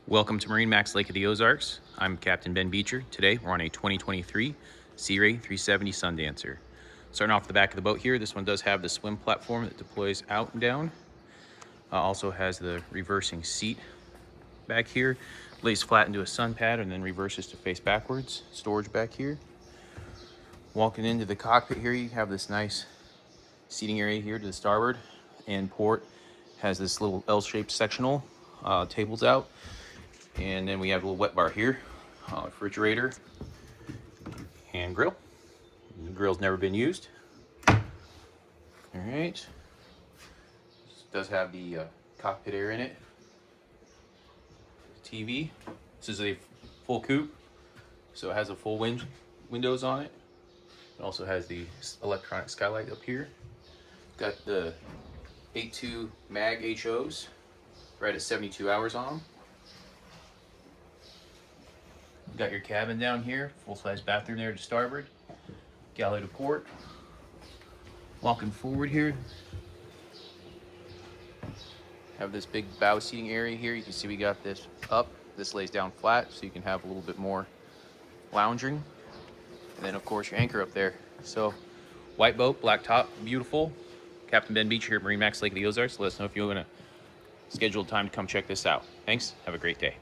Welcome to MarineMax Lake of the Ozarks. I'm Captain Ben Beecher. Today we're on a 2023 Sea Ray 370 Sundancer. Starting off the back of the boat here, this one does have the swim platform that deploys out and down. Also has the reversing seat back here. Lays flat into a sun pad and then reverses to face backwards. Storage back here. Walking into the cockpit here, you have this nice seating area here to the starboard, and port has this little L-shaped sectional tables out. And then we have a little wet bar here, refrigerator, and grill. The grill's never been used. All right. This does have the cockpit area in it. TV. This is a full coupe, so it has a full windows on it. It also has the electronic skylight up here. Got the 8.2 mag HOs, right at 72 hours on them. Got your cabin down here, full-size bathroom there to starboard, galley to port. Walking forward here, have this big bow seating area here. You can see we got this up. This lays down flat, so you can have a little bit more lounging. And then, of course, your anchor up there. So, white boat, black top, beautiful. Captain Ben Beecher here at MarineMax Lake of the Ozarks. Let us know if you want to schedule time to come check this out. Thanks. Have a great day.